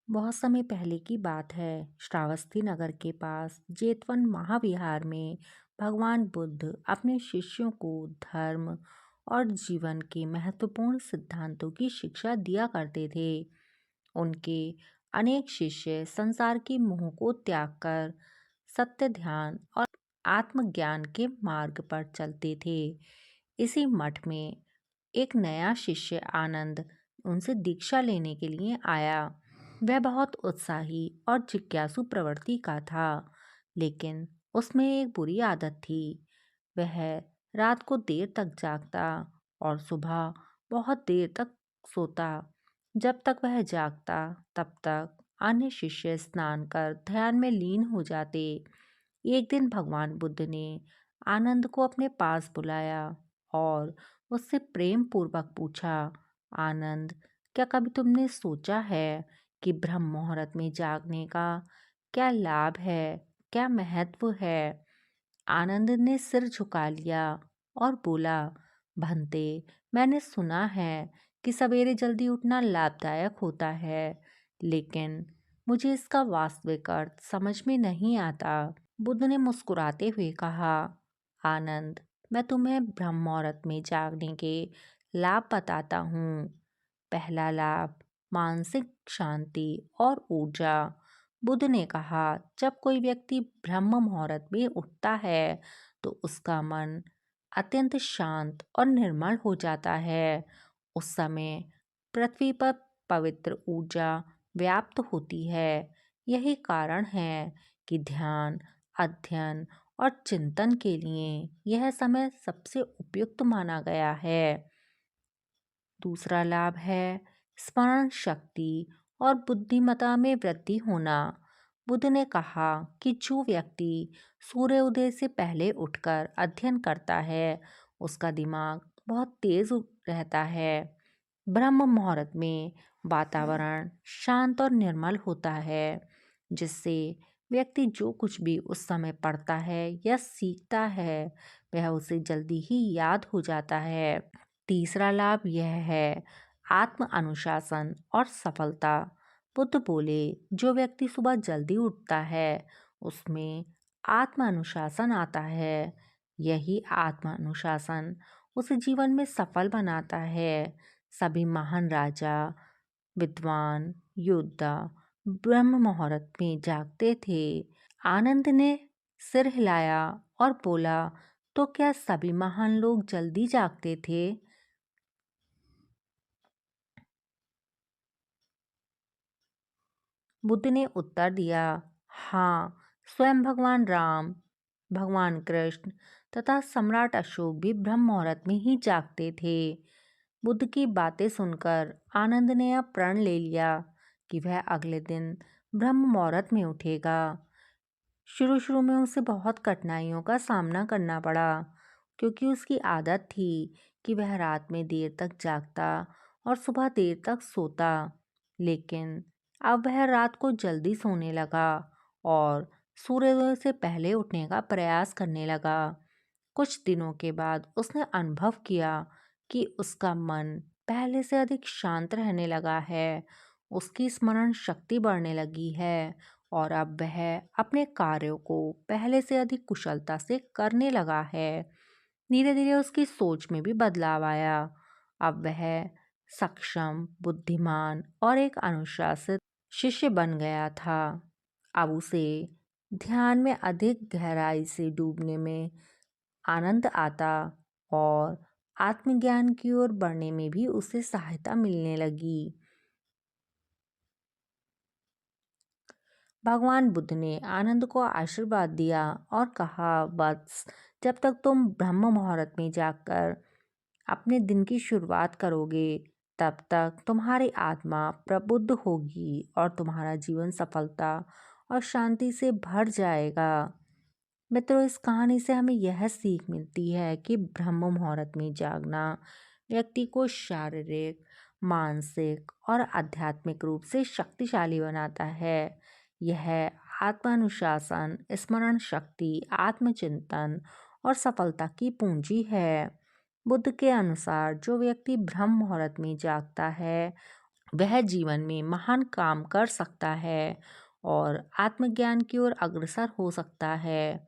बहुत समय पहले की बात है। श्रावस्ती नगर के पास जेतवन महाविहार में भगवान बुद्ध अपने शिष्यों को धर्म और जीवन के महत्वपूर्ण सिद्धांतों की शिक्षा दिया करते थे। उनके अनेक शिष्य संसार की मोह को त्याग कर सत्य, ध्यान और आत्मज्ञान के मार्ग पर चलते थे। इसी मठ में एक नया शिष्य आनंद उनसे दीक्षा लेने के लिए आया। वह बहुत उत्साही और जिज्ञासु प्रवृत्ति का था, लेकिन उसमें एक बुरी आदत थी। वह रात को देर तक जागता और सुबह बहुत देर तक सोता। जब तक वह जागता तब तक अन्य शिष्य स्नान कर ध्यान में लीन हो जाते। एक दिन भगवान बुद्ध ने आनंद को अपने पास बुलाया और उससे प्रेम पूर्वक पूछा, आनंद, क्या कभी तुमने सोचा है कि ब्रह्म मुहूर्त में जागने का क्या लाभ है, क्या महत्व है? आनंद ने सिर झुका लिया और बोला, भंते, मैंने सुना है कि सवेरे जल्दी उठना लाभदायक होता है, लेकिन मुझे इसका वास्तविक अर्थ समझ में नहीं आता। बुद्ध ने मुस्कुराते हुए कहा, आनंद, मैं तुम्हें ब्रह्म मुहूर्त में जागने के लाभ बताता हूँ। पहला लाभ, मानसिक शांति और ऊर्जा। बुद्ध ने कहा, जब कोई व्यक्ति ब्रह्म मुहूर्त में उठता है तो उसका मन अत्यंत शांत और निर्मल हो जाता है। उस समय पृथ्वी पर पवित्र ऊर्जा व्याप्त होती है। यही कारण है कि ध्यान, अध्ययन और चिंतन के लिए यह समय सबसे उपयुक्त माना गया है। दूसरा लाभ है स्मरण शक्ति और बुद्धिमत्ता में वृद्धि होना। बुद्ध ने कहा कि जो व्यक्ति सूर्य उदय से पहले उठकर अध्ययन करता है, उसका दिमाग बहुत तेज रहता है। ब्रह्म मुहूर्त में वातावरण शांत और निर्मल होता है, जिससे व्यक्ति जो कुछ भी उस समय पढ़ता है या सीखता है वह उसे जल्दी ही याद हो जाता है। तीसरा लाभ यह है आत्म अनुशासन और सफलता। बुद्ध बोले, जो व्यक्ति सुबह जल्दी उठता है उसमें आत्म अनुशासन आता है। यही आत्म अनुशासन उसे जीवन में सफल बनाता है। सभी महान राजा, विद्वान, योद्धा ब्रह्म मुहूर्त में जागते थे। आनंद ने सिर हिलाया और बोला, तो क्या सभी महान लोग जल्दी जागते थे? बुद्ध ने उत्तर दिया, हाँ, स्वयं भगवान राम, भगवान कृष्ण तथा सम्राट अशोक भी ब्रह्म मुहूर्त में ही जागते थे। बुद्ध की बातें सुनकर आनंद ने अब प्रण ले लिया कि वह अगले दिन ब्रह्म मुहूर्त में उठेगा। शुरू शुरू में उसे बहुत कठिनाइयों का सामना करना पड़ा, क्योंकि उसकी आदत थी कि वह रात में देर तक जागता और सुबह देर तक सोता। लेकिन अब वह रात को जल्दी सोने लगा और सूर्योदय से पहले उठने का प्रयास करने लगा। कुछ दिनों के बाद उसने अनुभव किया कि उसका मन पहले से अधिक शांत रहने लगा है। उसकी स्मरण शक्ति बढ़ने लगी है और अब वह अपने कार्यों को पहले से अधिक कुशलता से करने लगा है। धीरे धीरे उसकी सोच में भी बदलाव आया। अब वह सक्षम, बुद्धिमान और एक अनुशासित शिष्य बन गया था। अब उसे ध्यान में अधिक गहराई से डूबने में आनंद आता और आत्मज्ञान की ओर बढ़ने में भी उसे सहायता मिलने लगी। भगवान बुद्ध ने आनंद को आशीर्वाद दिया और कहा, वत्स, जब तक तुम ब्रह्म मुहूर्त में जागकर अपने दिन की शुरुआत करोगे तब तक तुम्हारी आत्मा प्रबुद्ध होगी और तुम्हारा जीवन सफलता और शांति से भर जाएगा। मित्रों, इस कहानी से हमें यह सीख मिलती है कि ब्रह्म मुहूर्त में जागना व्यक्ति को शारीरिक, मानसिक और आध्यात्मिक रूप से शक्तिशाली बनाता है। यह आत्मानुशासन, स्मरण शक्ति, आत्मचिंतन और सफलता की पूंजी है। बुद्ध के अनुसार जो व्यक्ति ब्रह्म मुहूर्त में जागता है वह जीवन में महान काम कर सकता है और आत्मज्ञान की ओर अग्रसर हो सकता है।